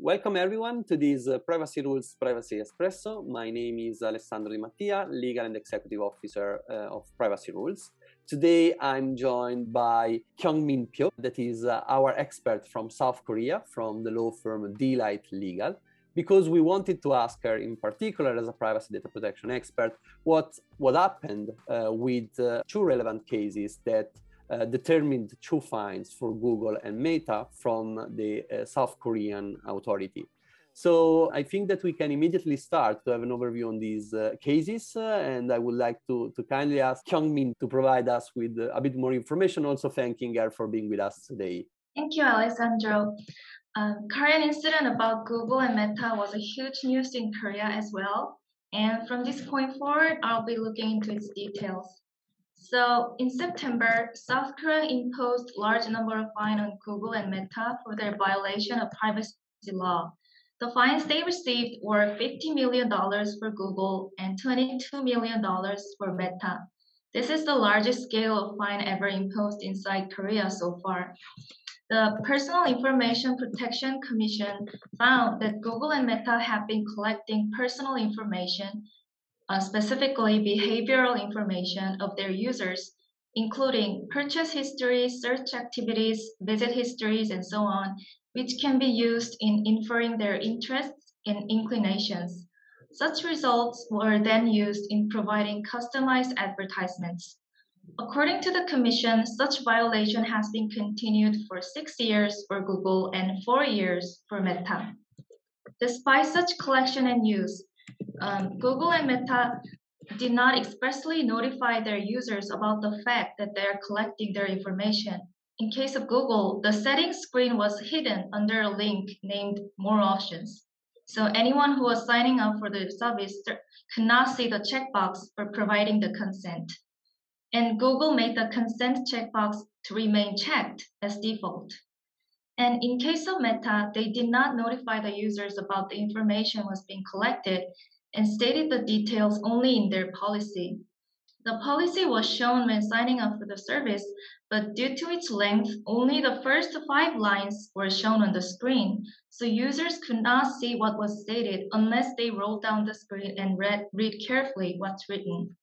Welcome everyone to this Privacy Rules Privacy Espresso. My name is Alessandro Di Mattia, Legal and Executive Officer of Privacy Rules. Today I'm joined by Kyoung Min Pyo, that is our expert from South Korea, from the law firm Delight Legal, because we wanted to ask her in particular as a privacy data protection expert what happened with two relevant cases that determined two fines for Google and Meta from the South Korean authority. So I think that we can immediately start to have an overview on these cases, and I would like to kindly ask Kyoung Min to provide us with a bit more information, also thanking her for being with us today. Thank you, Alessandro. Korean incident about Google and Meta was a huge news in Korea as well. And from this point forward, I'll be looking into its details. So in September, South Korea imposed large number of fines on Google and Meta for their violation of privacy law. The fines they received were $50 million for Google and $22 million for Meta. This is the largest scale of fine ever imposed inside Korea so far. The Personal Information Protection Commission found that Google and Meta have been collecting personal information, specifically behavioral information of their users, including purchase history, search activities, visit histories, and so on, which can be used in inferring their interests and inclinations. Such results were then used in providing customized advertisements. According to the Commission, such violation has been continued for 6 years for Google and 4 years for Meta. Despite such collection and use, Google and Meta did not expressly notify their users about the fact that they are collecting their information. In case of Google, the settings screen was hidden under a link named More Options. So anyone who was signing up for the service could not see the checkbox for providing the consent. And Google made the consent checkbox to remain checked as default. And in case of Meta, they did not notify the users about the information was being collected and stated the details only in their policy. The policy was shown when signing up for the service, but due to its length, only the first 5 lines were shown on the screen, so users could not see what was stated unless they rolled down the screen and read carefully what's written.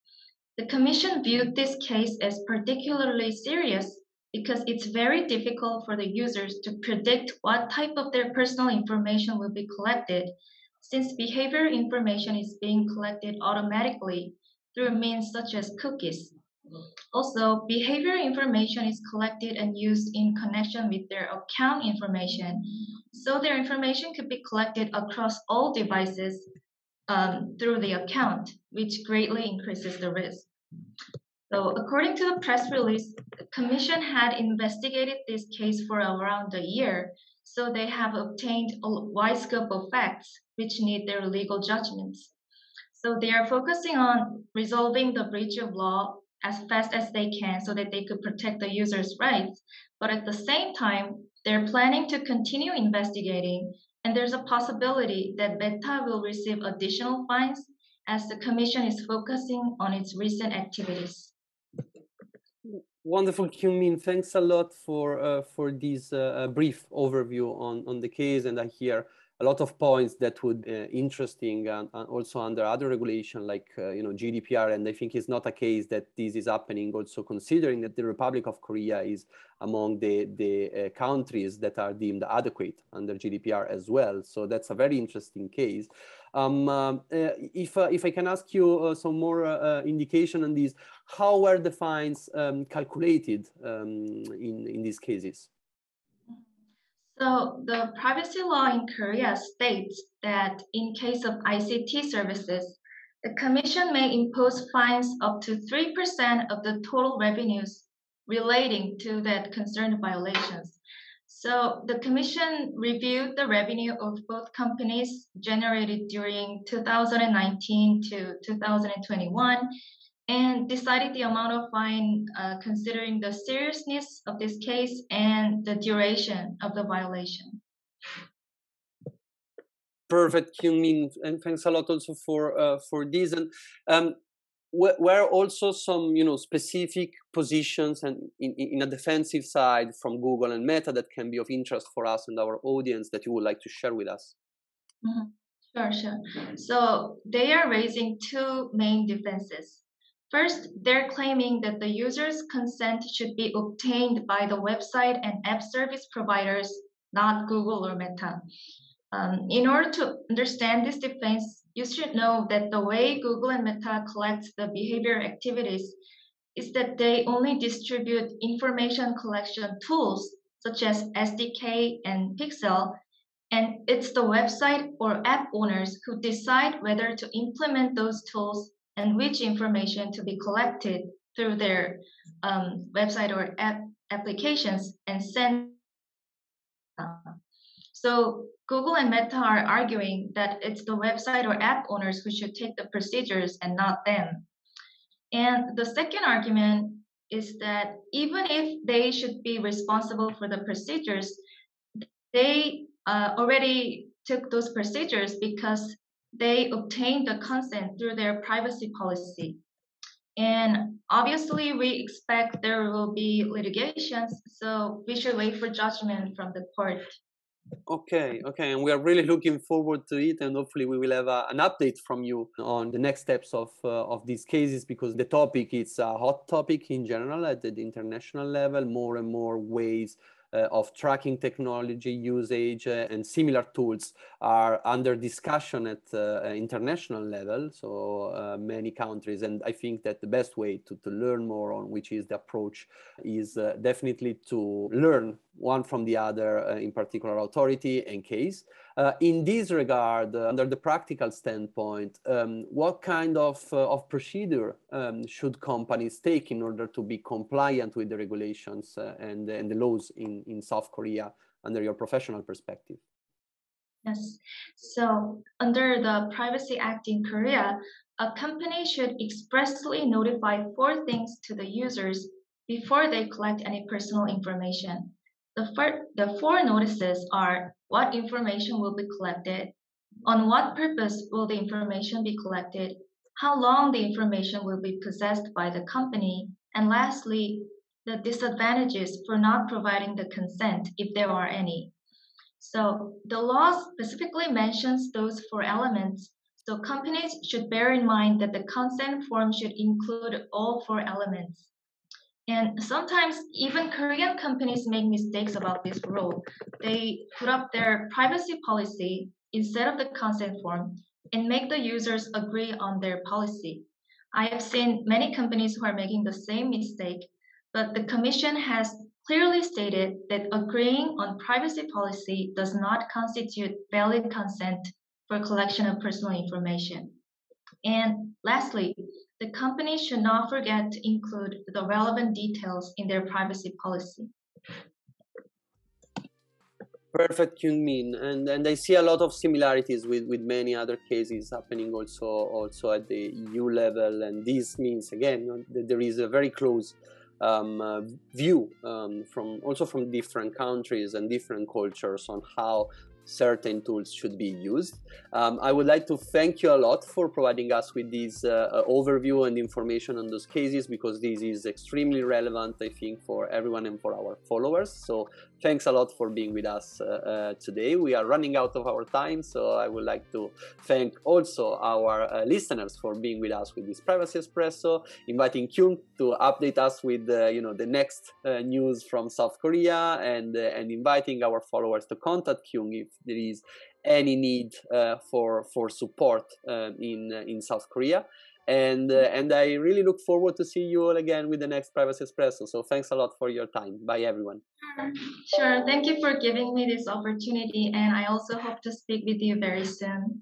The Commission viewed this case as particularly serious because it's very difficult for the users to predict what type of their personal information will be collected, since behavior information is being collected automatically through means such as cookies. Also, behavior information is collected and used in connection with their account information, so their information could be collected across all devices through the account, which greatly increases the risk. So according to the press release, the Commission had investigated this case for around a year, so they have obtained a wide scope of facts which need their legal judgments. So they are focusing on resolving the breach of law as fast as they can so that they could protect the users' rights. But at the same time, they're planning to continue investigating, and there's a possibility that Meta will receive additional fines as the Commission is focusing on its recent activities. Wonderful, Kyoung Min. Thanks a lot for this brief overview on the case, and I hear a lot of points that would be interesting and also under other regulation like GDPR, and I think it's not a case that this is happening also considering that the Republic of Korea is among the countries that are deemed adequate under GDPR as well. So that's a very interesting case. If I can ask you some more indication on this, how were the fines calculated in these cases? So the privacy law in Korea states that in case of ICT services, the Commission may impose fines up to 3% of the total revenues relating to that concerned violations. So the Commission reviewed the revenue of both companies generated during 2019 to 2021 and decided the amount of fine considering the seriousness of this case and the duration of the violation. Perfect, Kyoung Min, and thanks a lot also for this. And were also some, specific positions and in a defensive side from Google and Meta that can be of interest for us and our audience that you would like to share with us? Mhm. Sure, sure. So they are raising two main defenses. First, they're claiming that the user's consent should be obtained by the website and app service providers, not Google or Meta. In order to understand this defense, you should know that the way Google and Meta collect the behavior activities is that they only distribute information collection tools such as SDK and Pixel, and it's the website or app owners who decide whether to implement those tools and which information to be collected through their website or app applications and send. So Google and Meta are arguing that it's the website or app owners who should take the procedures and not them. And the second argument is that even if they should be responsible for the procedures, they already took those procedures because they obtained the consent through their privacy policy. And obviously, we expect there will be litigations, so we should wait for judgment from the court. Okay, and we are really looking forward to it, and hopefully we will have an update from you on the next steps of these cases, because the topic is a hot topic in general at the international level. More and more ways of tracking technology usage and similar tools are under discussion at international level. So many countries, and I think that the best way to learn more on which is the approach is definitely to learn one from the other, in particular authority and case. In this regard, under the practical standpoint, what kind of procedure should companies take in order to be compliant with the regulations and the laws in South Korea under your professional perspective? Yes. So under the Privacy Act in Korea, a company should expressly notify four things to the users before they collect any personal information. The four notices are what information will be collected, on what purpose will the information be collected, how long the information will be possessed by the company, and lastly, the disadvantages for not providing the consent if there are any. So the law specifically mentions those four elements. So companies should bear in mind that the consent form should include all four elements. And sometimes even Korean companies make mistakes about this rule. They put up their privacy policy instead of the consent form and make the users agree on their policy. I have seen many companies who are making the same mistake, but the Commission has clearly stated that agreeing on privacy policy does not constitute valid consent for collection of personal information. And lastly, the company should not forget to include the relevant details in their privacy policy. Perfect, Kyoung Min, and I see a lot of similarities with many other cases happening also at the EU level, and this means again that there is a very close view from different countries and different cultures on how certain tools should be used. I would like to thank you a lot for providing us with this overview and information on those cases, because this is extremely relevant, I think, for everyone and for our followers. So thanks a lot for being with us today. We are running out of our time, so I would like to thank also our listeners for being with us with this Privacy Espresso, inviting Kyoung to update us with the next news from South Korea, and inviting our followers to contact Kyoung if there is any need for support in South Korea. And I really look forward to see you all again with the next Privacy Espresso. So thanks a lot for your time. Bye, everyone. Sure. Thank you for giving me this opportunity, and I also hope to speak with you very soon.